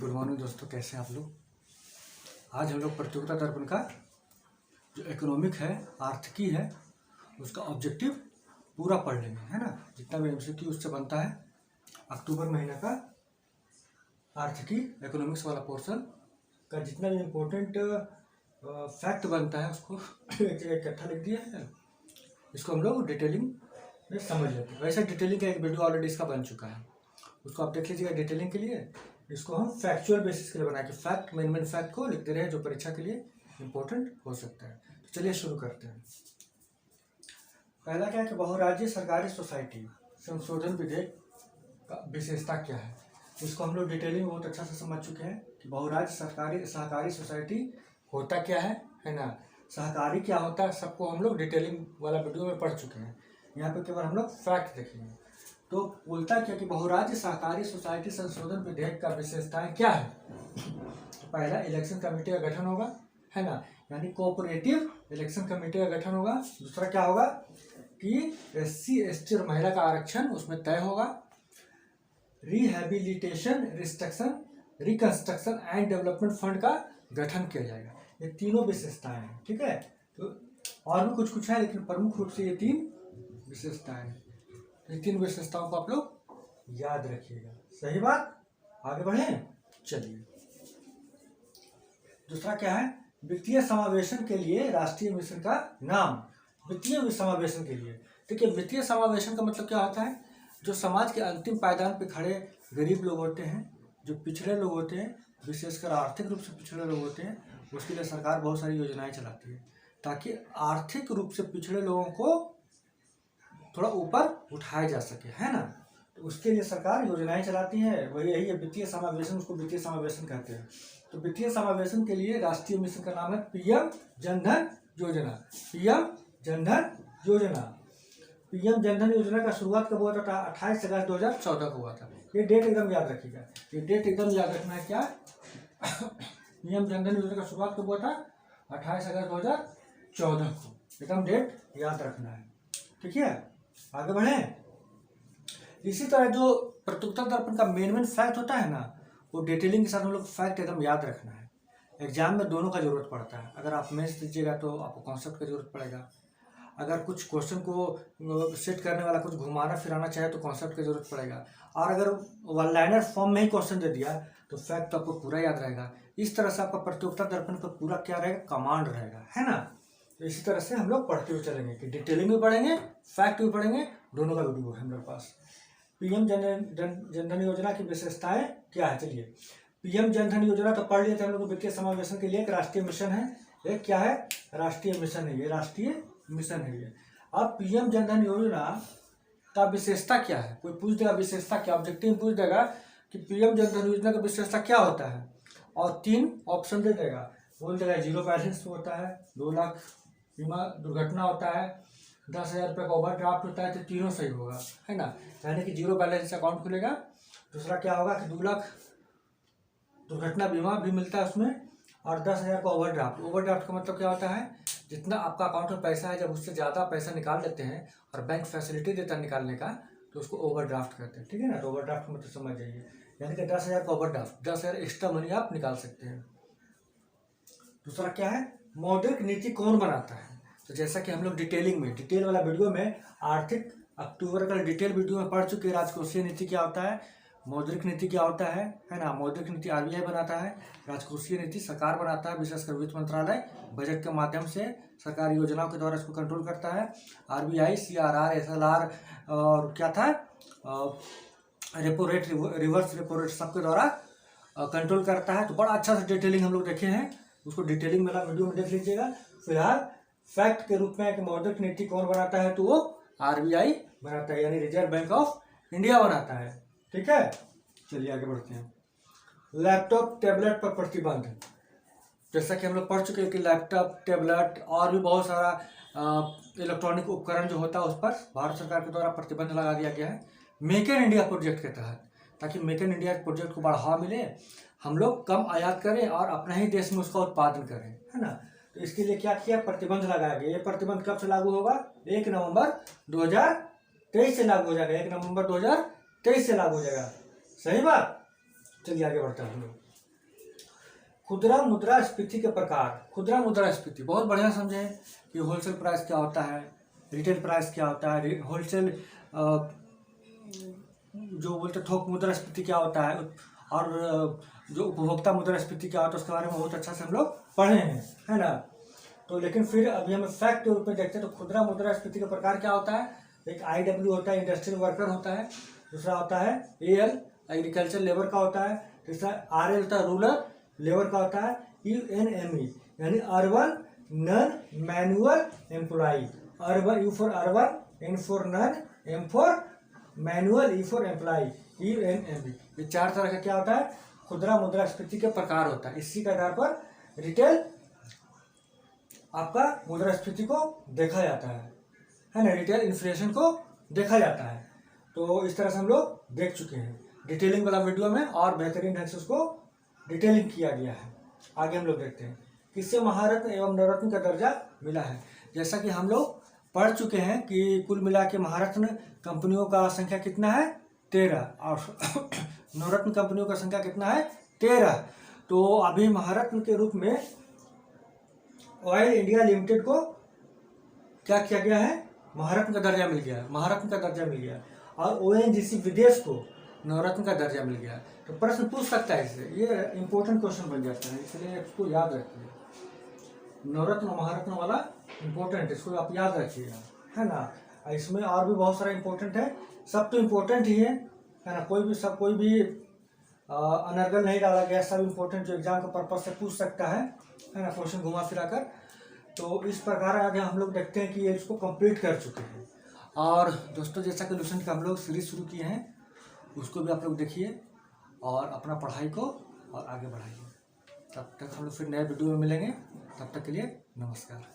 Good morning दोस्तों, कैसे हैं आप लोग। आज हम लोग प्रतियोगिता दर्पण का जो इकोनॉमिक है, आर्थिकी है, उसका ऑब्जेक्टिव पूरा पढ़ लेंगे, है ना। जितना भी एमसीक्यू उससे बनता है, अक्टूबर महीने का आर्थिकी इकोनॉमिक्स वाला पोर्शन का जितना भी इम्पोर्टेंट फैक्ट बनता है उसको एक जगह इकट्ठा लिख दिया है। इसको हम लोग डिटेलिंग में समझ लेते हैं। वैसे डिटेलिंग का एक वीडियो ऑलरेडी इसका बन चुका है, उसको आप देख लीजिएगा डिटेलिंग के लिए। इसको हम फैक्चुअल बेसिस के लिए बनाए कि फैक्ट मेन फैक्ट को लिखते रहे जो परीक्षा के लिए इम्पोर्टेंट हो सकता है। तो चलिए शुरू करते हैं। पहला क्या है कि बहुराज्यीय सरकारी सोसाइटी संशोधन विधेयक का विशेषता क्या है। इसको हम लोग डिटेलिंग बहुत अच्छा से समझ चुके हैं कि बहुराज्य सहकारी सोसाइटी होता क्या है ना। सहकारी क्या होता है सबको हम लोग डिटेलिंग वाला वीडियो में पढ़ चुके हैं। यहाँ पे केवल हम लोग फैक्ट देखेंगे। तो बोलता क्या कि बहुराज्य सहकारी सोसाइटी संशोधन विधेयक का विशेषताएं क्या है। तो पहला, इलेक्शन कमेटी का गठन होगा, है ना, यानी कोऑपरेटिव इलेक्शन कमेटी का गठन होगा। दूसरा क्या होगा कि SC ST और महिला का आरक्षण उसमें तय होगा। Rehabilitation, reconstruction and development fund का गठन किया जाएगा। ये तीनों विशेषताएं हैं, ठीक है। तो और भी कुछ है, लेकिन प्रमुख रूप से ये तीन विशेषताएं हैं। ये तीन विशेषताओं को आप लोग याद रखिएगा। सही बात, आगे बढ़ें। चलिए, दूसरा क्या है, वित्तीय समावेशन के लिए राष्ट्रीय मिशन का नाम। वित्तीय समावेशन के लिए देखिए, वित्तीय समावेशन का मतलब क्या होता है, जो समाज के अंतिम पायदान पे खड़े गरीब लोग होते हैं, जो पिछड़े लोग होते हैं, विशेषकर आर्थिक रूप से पिछड़े लोग होते हैं, उसके लिए सरकार बहुत सारी योजनाएं चलाती है ताकि आर्थिक रूप से पिछड़े लोगों को थोड़ा ऊपर उठाया जा सके, है ना। तो उसके लिए सरकार योजनाएं चलाती है, वही यही है वित्तीय समावेशन, उसको वित्तीय समावेशन कहते हैं। तो वित्तीय समावेशन के लिए राष्ट्रीय मिशन का नाम है PM जनधन योजना। PM जनधन योजना। PM जनधन योजना का शुरुआत कब हुआ था? 28 अगस्त 2014 को हुआ था। ये डेट एकदम याद रखिएगा, ये डेट एकदम याद रखना है। क्या PM जनधन योजना का शुरुआत कब हुआ था? 28 अगस्त 2014 को, एकदम डेट याद रखना है, ठीक है। आगे बढ़ें। इसी तरह जो प्रतियोगिता दर्पण का मेन फैक्ट होता है ना, वो डिटेलिंग के साथ हम लोग फैक्ट एकदम याद रखना है। एग्जाम में दोनों का जरूरत पड़ता है। अगर आप मेंस दीजिएगा तो आपको कॉन्सेप्ट का जरूरत पड़ेगा। अगर कुछ क्वेश्चन को सेट करने वाला कुछ घुमाना फिराना चाहे तो कॉन्सेप्ट की जरूरत पड़ेगा। और अगर वन लाइनर फॉर्म में ही क्वेश्चन दे दिया तो फैक्ट तो आपको पूरा याद रहेगा। इस तरह से आपका प्रतियोगिता दर्पण पर पूरा क्या रहेगा, कमांड रहेगा, है ना। तो इसी तरह से हम लोग पढ़ते हुए चलेंगे कि डिटेलिंग भी पढ़ेंगे, फैक्ट भी पढ़ेंगे, दोनों का वीडियो है मेरे पास। PM जनधन योजना की विशेषताएं क्या है। चलिए, PM जनधन योजना तो पढ़ लिए थे हम लोग। वित्तीय समावेशन के लिए एक राष्ट्रीय मिशन है, एक क्या है, राष्ट्रीय मिशन है, ये राष्ट्रीय मिशन है ये। अब PM जनधन योजना का विशेषता क्या है, कोई पूछ देगा विशेषता क्या, ऑब्जेक्टिव पूछ देगा कि PM जनधन योजना का विशेषता क्या होता है, और 3 ऑप्शन दे देगा। बोल देगा 0 बैलेंस होता है, 2 लाख बीमा दुर्घटना होता है, 10,000 रुपये का ओवर ड्राफ्ट होता है। तो तीनों सही होगा, है ना। यानी कि 0 बैलेंस अकाउंट खुलेगा। दूसरा क्या होगा कि 2 लाख दुर्घटना बीमा भी मिलता है उसमें, और 10,000 का ओवरड्राफ्ट। ओवरड्राफ्ट का मतलब क्या होता है, जितना आपका अकाउंट में पैसा है, जब उससे ज़्यादा पैसा निकाल लेते हैं और बैंक फैसिलिटी देता है निकालने का, तो उसको ओवरड्राफ्ट कहते हैं, ठीक है ना। तो ओवरड्राफ्ट का मतलब समझ जाइए, यानी कि 10,000 का ओवरड्राफ्ट, 10,000 एक्स्ट्रा मनी आप निकाल सकते हैं। दूसरा क्या है, मौद्रिक नीति कौन बनाता है। तो जैसा कि हम लोग डिटेल वाला वीडियो में आर्थिक अक्टूबर का डिटेल वीडियो में पढ़ चुके हैं। राजकोषीय नीति क्या होता है, मौद्रिक नीति क्या होता है ना। मौद्रिक नीति RBI बनाता है, राजकोषीय नीति सरकार बनाता है, विशेषकर वित्त मंत्रालय बजट के माध्यम से सरकारी योजनाओं के द्वारा इसको कंट्रोल करता है। RBI CRR SLR और क्या था, repo rate, reverse repo rate, सबके द्वारा कंट्रोल करता है। तो बड़ा अच्छा से डिटेलिंग हम लोग देखे हैं, उसको डिटेलिंग वाला वीडियो में देख लीजिएगा। फिलहाल फैक्ट के रूप में कि मौद्रिक नीति कौन बनाता है, तो वो RBI बनाता है, यानी रिजर्व बैंक ऑफ इंडिया बनाता है, ठीक है। चलिए आगे बढ़ते हैं। लैपटॉप टैबलेट पर प्रतिबंध। जैसा कि हम लोग पढ़ चुके हैं कि लैपटॉप टैबलेट और भी बहुत सारा इलेक्ट्रॉनिक उपकरण जो होता है उस पर भारत सरकार के द्वारा प्रतिबंध लगा दिया गया है मेक इन इंडिया प्रोजेक्ट के तहत, ताकि मेक इन इंडिया प्रोजेक्ट को बढ़ावा मिले, हम लोग कम आयात करें और अपने ही देश में उसका उत्पादन करें, है ना। तो इसके लिए क्या किया, प्रतिबंध लगाया गया। ये प्रतिबंध कब से लागू होगा, 1 नवंबर 2023 से लागू हो जाएगा। 1 नवंबर 2023 से लागू हो जाएगा। सही बात। चलिए आगे बढ़ते हैं हम लोग। खुदरा मुद्रास्फीति के प्रकार। खुदरा मुद्रास्फीति बहुत बढ़िया समझे कि होलसेल प्राइस क्या होता है, रिटेल प्राइस क्या होता है, होलसेल जो बोलते थोक मुद्रास्फीति क्या होता है, और जो उपभोक्ता मुद्रास्फीति क्या होता है उसके बारे में बहुत अच्छा से हम लोग पढ़े हैं, है ना। तो लेकिन फिर अभी हम फैक्ट के रूप में देखते हैं तो खुदरा मुद्रास्फीति के प्रकार क्या होता है। एक IW होता है, इंडस्ट्रियल वर्कर होता है। दूसरा होता है AL, एग्रीकल्चर लेबर का होता है। तीसरा RL होता है, रूरल लेबर का होता है। UNME यानी urban non manual employee. Urban, U for urban, N for non, M for manual, E for employee, UNME। ये 4 तरह का क्या होता है, खुदरा मुद्रास्फीति के प्रकार होता है। इसी के आधार पर रिटेल आपका मुद्रास्फीति को देखा जाता है ना, रिटेल इन्फ्लेशन को देखा जाता है। तो इस तरह से हम लोग देख चुके हैं डिटेलिंग वाला वीडियो में, और बेहतरीन ढंग से उसको डिटेलिंग किया गया है। आगे हम लोग देखते हैं किससे महारत्न एवं नवरत्न का दर्जा मिला है। जैसा कि हम लोग पढ़ चुके हैं कि कुल मिला के महारत्न कंपनियों का संख्या कितना है, 13, और नवरत्न कंपनियों का संख्या कितना है, 13। तो अभी महारत्न के रूप में ऑयल इंडिया लिमिटेड को क्या किया गया है, महारत्न का दर्जा मिल गया, महारत्न का दर्जा मिल गया। और ONGC विदेश को नवरत्न का दर्जा मिल गया। तो प्रश्न पूछ सकता है इससे, ये इंपॉर्टेंट क्वेश्चन बन जाता है, इसलिए इसको याद रखिए। नवरत्न और महारत्न वाला इंपॉर्टेंट, इसको आप याद रखिएगा, है ना। इसमें और भी बहुत सारा इंपॉर्टेंट है, सब तो इम्पोर्टेंट ही है ना। कोई भी अनर्गल नहीं डाला गया, सब इम्पोर्टेंट जो एग्जाम के पर्पज से पूछ सकता है ना, क्वेश्चन घुमा फिरा कर। तो इस प्रकार आगे हम लोग देखते हैं कि ये इसको कंप्लीट कर चुके हैं। और दोस्तों जैसा कि लुसेंट का हम लोग सीरीज शुरू किए हैं, उसको भी आप लोग देखिए और अपना पढ़ाई को और आगे बढ़ाइए। तब तक हम लोग फिर नए वीडियो में मिलेंगे, तब तक के लिए नमस्कार।